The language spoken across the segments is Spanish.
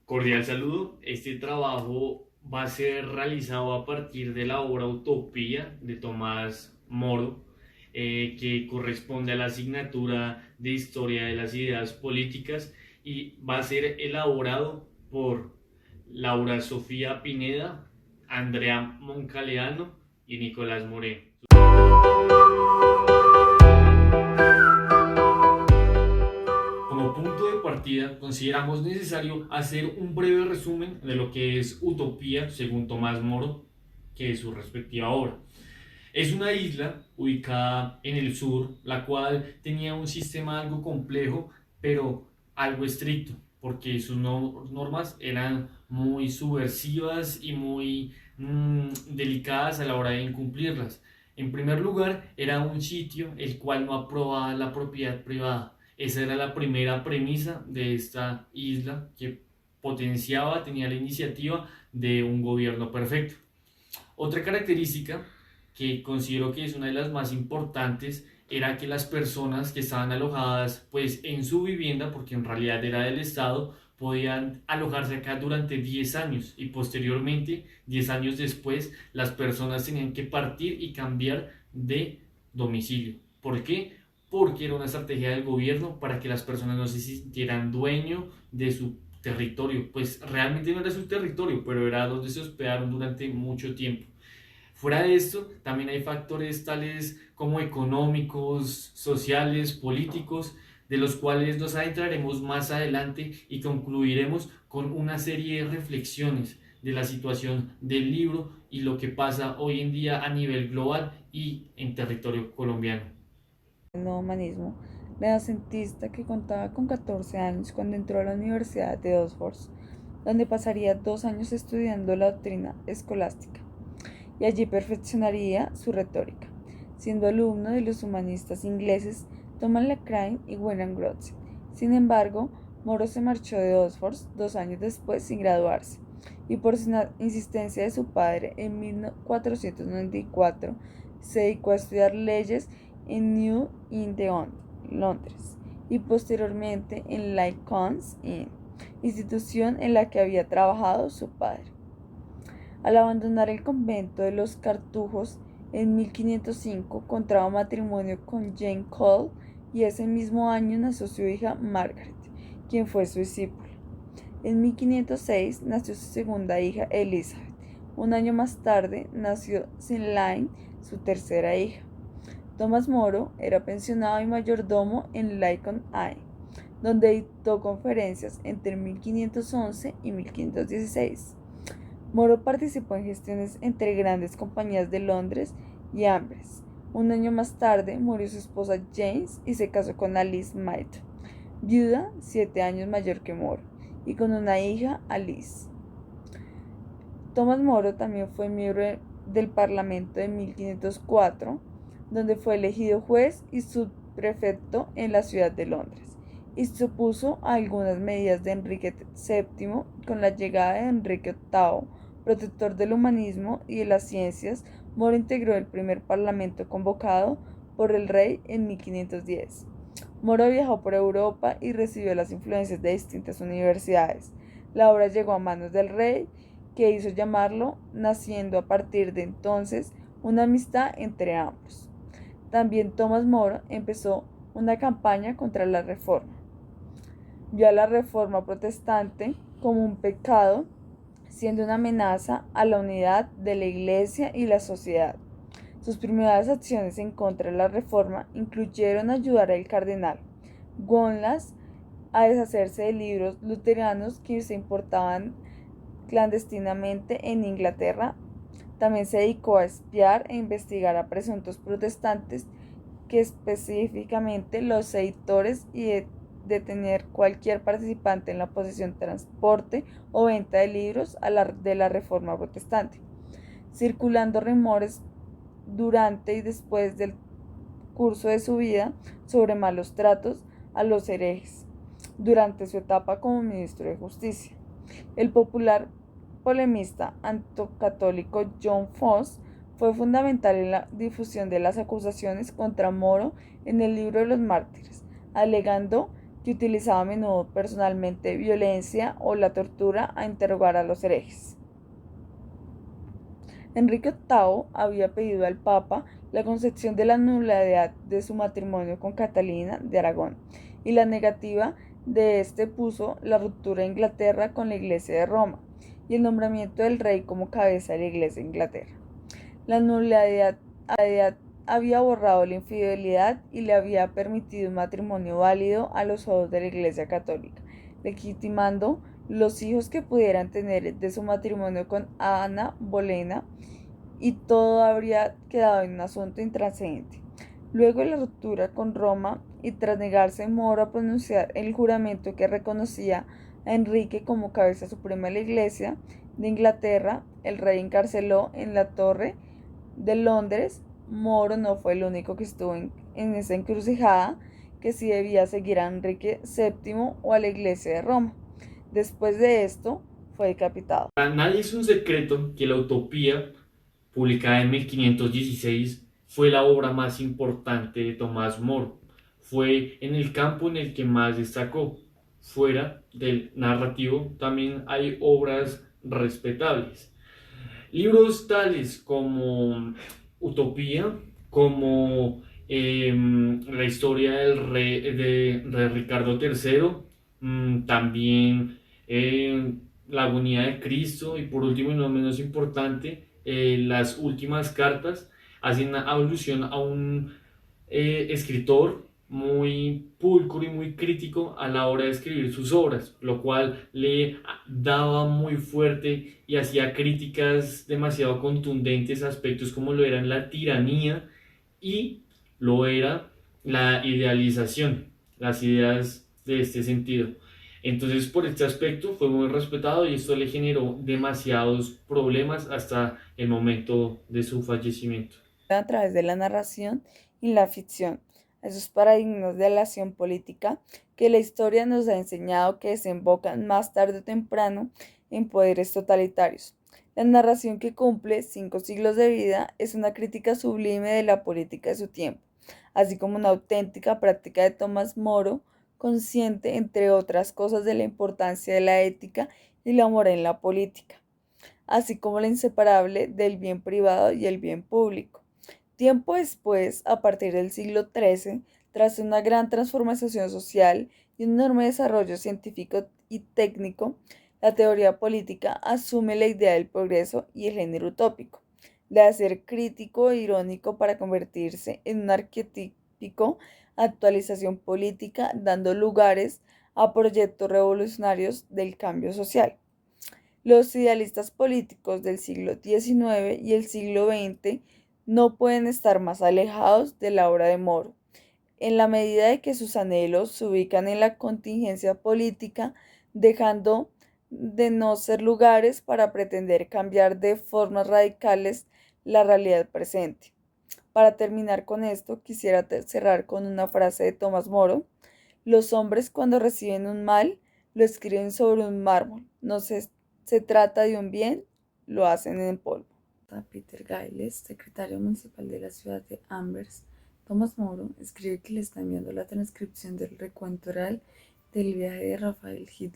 Cordial saludo. Este trabajo va a ser realizado a partir de la obra Utopía de Tomás Moro, que corresponde a la asignatura de Historia de las Ideas Políticas y va a ser elaborado por Laura Sofía Pineda, Andrea Moncaleano y Nicolás Moreno. Como punto de partida, consideramos necesario hacer un breve resumen de lo que es Utopía, según Tomás Moro, que es su respectiva obra. Es una isla ubicada en el sur, la cual tenía un sistema algo complejo, pero algo estricto, porque sus normas eran muy subversivas y muy delicadas a la hora de incumplirlas. En primer lugar, era un sitio el cual no aprobaba la propiedad privada. Esa era la primera premisa de esta isla que potenciaba, tenía la iniciativa de un gobierno perfecto. Otra característica que considero que es una de las más importantes era que las personas que estaban alojadas pues en su vivienda, porque en realidad era del Estado, podían alojarse acá durante 10 años y posteriormente, 10 años después, las personas tenían que partir y cambiar de domicilio. ¿Por qué? Porque era una estrategia del gobierno para que las personas no se sintieran dueño de su territorio. Pues realmente no era su territorio, pero era donde se hospedaron durante mucho tiempo. Fuera de esto, también hay factores tales como económicos, sociales, políticos, de los cuales nos adentraremos más adelante y concluiremos con una serie de reflexiones de la situación del libro y lo que pasa hoy en día a nivel global y en territorio colombiano. El nuevo humanismo, renacentista que contaba con 14 años cuando entró a la Universidad de Oxford, donde pasaría 2 años estudiando la doctrina escolástica, y allí perfeccionaría su retórica, siendo alumno de los humanistas ingleses Thomas Lacraine y William Grote. Sin embargo, Moro se marchó de Oxford 2 años después sin graduarse, y por insistencia de su padre, en 1494 se dedicó a estudiar leyes en New Inn de Londres y posteriormente en Lincoln's Inn, institución en la que había trabajado su padre. Al abandonar el convento de los Cartujos en 1505, contrajo matrimonio con Jane Cole y ese mismo año nació su hija Margaret, quien fue su discípula. En 1506 nació su segunda hija Elizabeth. Un año más tarde nació Celine, su tercera hija. Tomás Moro era pensionado y mayordomo en Lincoln's Inn, donde dictó conferencias entre 1511 y 1516. Moro participó en gestiones entre grandes compañías de Londres y Amberes. Un año más tarde murió su esposa James y se casó con Alice Mayton, viuda 7 años mayor que Moro, y con una hija, Alice. Tomás Moro también fue miembro del Parlamento de 1504, donde fue elegido juez y subprefecto en la ciudad de Londres, y se opuso a algunas medidas de Enrique VII. Con la llegada de Enrique VIII, protector del humanismo y de las ciencias, Moro integró el primer parlamento convocado por el rey en 1510. Moro viajó por Europa y recibió las influencias de distintas universidades. La obra llegó a manos del rey, que hizo llamarlo, naciendo a partir de entonces una amistad entre ambos. También Tomás Moro empezó una campaña contra la reforma. Vio a la reforma protestante como un pecado, siendo una amenaza a la unidad de la Iglesia y la sociedad. Sus primeras acciones en contra de la reforma incluyeron ayudar al cardenal Gonlas a deshacerse de libros luteranos que se importaban clandestinamente en Inglaterra. También se dedicó a espiar e investigar a presuntos protestantes, que específicamente los editores, y detener cualquier participante en la posesión, transporte o venta de libros de la Reforma Protestante, circulando rumores durante y después del curso de su vida sobre malos tratos a los herejes durante su etapa como ministro de Justicia. El popular polemista anticatólico John Foss fue fundamental en la difusión de las acusaciones contra Moro en el Libro de los Mártires, alegando que utilizaba a menudo personalmente violencia o la tortura a interrogar a los herejes. Enrique VIII había pedido al Papa la concesión de la nulidad de su matrimonio con Catalina de Aragón, y la negativa de este puso la ruptura de Inglaterra con la Iglesia de Roma y el nombramiento del rey como cabeza de la Iglesia de Inglaterra. La nulidad había borrado la infidelidad y le había permitido un matrimonio válido a los ojos de la Iglesia Católica, legitimando los hijos que pudieran tener de su matrimonio con Ana Bolena, y todo habría quedado en un asunto intrascendente. Luego de la ruptura con Roma y tras negarse Moro a pronunciar el juramento que reconocía a Enrique como cabeza suprema de la Iglesia de Inglaterra, el rey encarceló en la Torre de Londres. Moro no fue el único que estuvo en esa encrucijada, que si debía seguir a Enrique VII o a la Iglesia de Roma. Después de esto, fue decapitado. Para nadie es un secreto que la Utopía, publicada en 1516, fue la obra más importante de Tomás Moro. Fue en el campo en el que más destacó. Fuera del narrativo también hay obras respetables. Libros tales como Utopía, como la historia del rey de Ricardo III, también la agonía de Cristo y por último y no menos importante, las últimas cartas hacen alusión a un escritor muy pulcro y muy crítico a la hora de escribir sus obras, lo cual le daba muy fuerte y hacía críticas demasiado contundentes a aspectos como lo eran la tiranía y lo era la idealización, las ideas de este sentido. Entonces, por este aspecto fue muy respetado y esto le generó demasiados problemas hasta el momento de su fallecimiento. A través de la narración y la ficción, esos paradigmas de la acción política que la historia nos ha enseñado que desembocan más tarde o temprano en poderes totalitarios. La narración, que cumple 5 siglos de vida, es una crítica sublime de la política de su tiempo, así como una auténtica práctica de Tomás Moro, consciente, entre otras cosas, de la importancia de la ética y la moral en la política, así como la inseparable del bien privado y el bien público. Tiempo después, a partir del siglo XIII, tras una gran transformación social y un enorme desarrollo científico y técnico, la teoría política asume la idea del progreso y el género utópico, de hacer crítico e irónico para convertirse en un arquetípico actualización política, dando lugares a proyectos revolucionarios del cambio social. Los idealistas políticos del siglo XIX y el siglo XX no pueden estar más alejados de la obra de Moro, en la medida de que sus anhelos se ubican en la contingencia política, dejando de no ser lugares para pretender cambiar de formas radicales la realidad presente. Para terminar con esto, quisiera cerrar con una frase de Tomás Moro: los hombres, cuando reciben un mal, lo escriben sobre un mármol. No se trata de un bien, lo hacen en polvo. Peter Giles, secretario municipal de la ciudad de Amberes, Tomás Moro, escribe que le está enviando la transcripción del recuento oral del viaje de Rafael Gil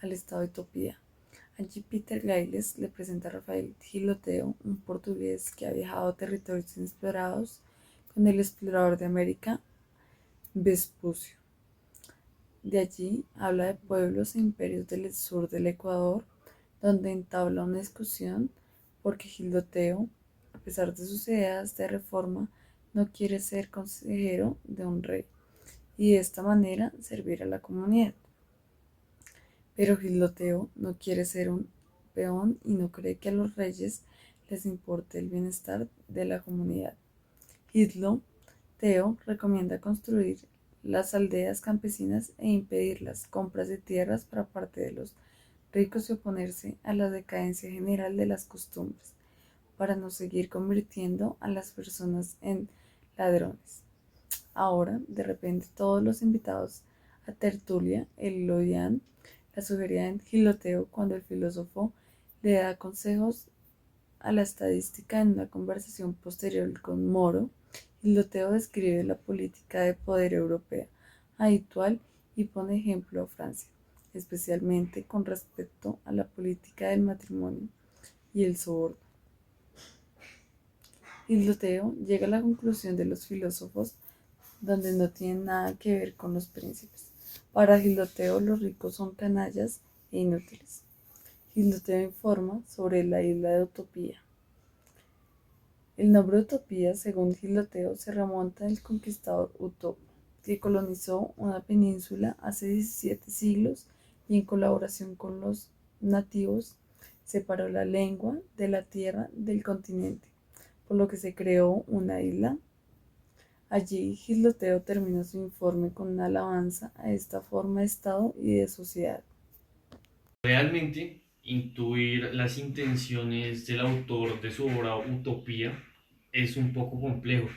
al estado de Utopía. Allí Peter Giles le presenta a Rafael Gil, un portugués que ha viajado a territorios inexplorados con el explorador de América, Vespucio. De allí habla de pueblos e imperios del sur del Ecuador, donde entabla una discusión porque Gildoteo, a pesar de sus ideas de reforma, no quiere ser consejero de un rey y de esta manera servir a la comunidad. Pero Gildoteo no quiere ser un peón y no cree que a los reyes les importe el bienestar de la comunidad. Gildoteo recomienda construir las aldeas campesinas e impedir las compras de tierras para parte de los ricos y oponerse a la decadencia general de las costumbres, para no seguir convirtiendo a las personas en ladrones. Ahora, de repente, todos los invitados a tertulia elogian la sugerencia de Gildoteo cuando el filósofo le da consejos a la estadística en una conversación posterior con Moro. Gildoteo describe la política de poder europea, habitual y pone ejemplo a Francia, especialmente con respecto a la política del matrimonio y el soborno. Hiloteo llega a la conclusión de los filósofos donde no tienen nada que ver con los príncipes. Para Hiloteo los ricos son canallas e inútiles. Hiloteo informa sobre la isla de Utopía. El nombre Utopía, según Hiloteo, se remonta al conquistador Utopo, que colonizó una península hace 17 siglos y en colaboración con los nativos separó la lengua de la tierra del continente, por lo que se creó una isla. Allí Hiloteo termina su informe con una alabanza a esta forma de Estado y de sociedad. Realmente, intuir las intenciones del autor de su obra Utopía es un poco complejo,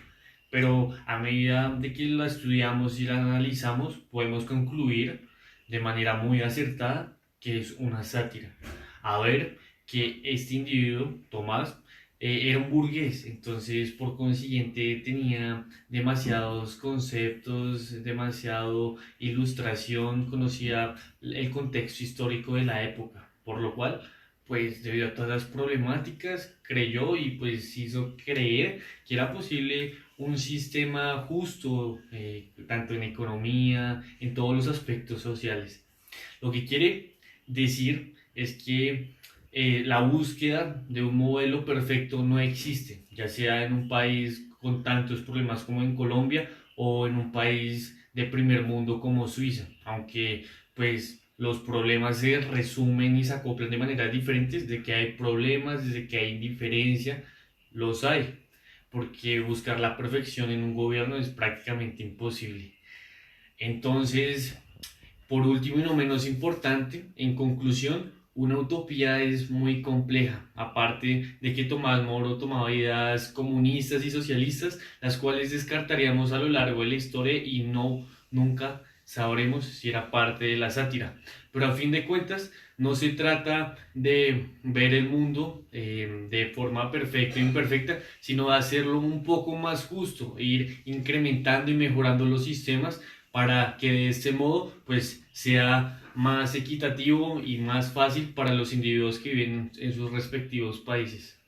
pero a medida de que la estudiamos y la analizamos, podemos concluir de manera muy acertada que es una sátira. A ver, que este individuo, Tomás, era un burgués, entonces por consiguiente tenía demasiados conceptos, demasiado ilustración, conocía el contexto histórico de la época, por lo cual, pues debido a todas las problemáticas, creyó y pues hizo creer que era posible un sistema justo, tanto en economía, en todos los aspectos sociales. Lo que quiere decir es que la búsqueda de un modelo perfecto no existe, ya sea en un país con tantos problemas como en Colombia o en un país de primer mundo como Suiza, aunque pues los problemas se resumen y se acoplan de maneras diferentes, de que hay problemas, desde que hay indiferencia, los hay, porque buscar la perfección en un gobierno es prácticamente imposible. Entonces, por último y no menos importante, en conclusión, una utopía es muy compleja, aparte de que Tomás Moro tomaba ideas comunistas y socialistas, las cuales descartaríamos a lo largo de la historia y nunca sabremos si era parte de la sátira. Pero a fin de cuentas, no se trata de ver el mundo de forma perfecta e imperfecta, sino de hacerlo un poco más justo, e ir incrementando y mejorando los sistemas para que de este modo pues sea más equitativo y más fácil para los individuos que viven en sus respectivos países.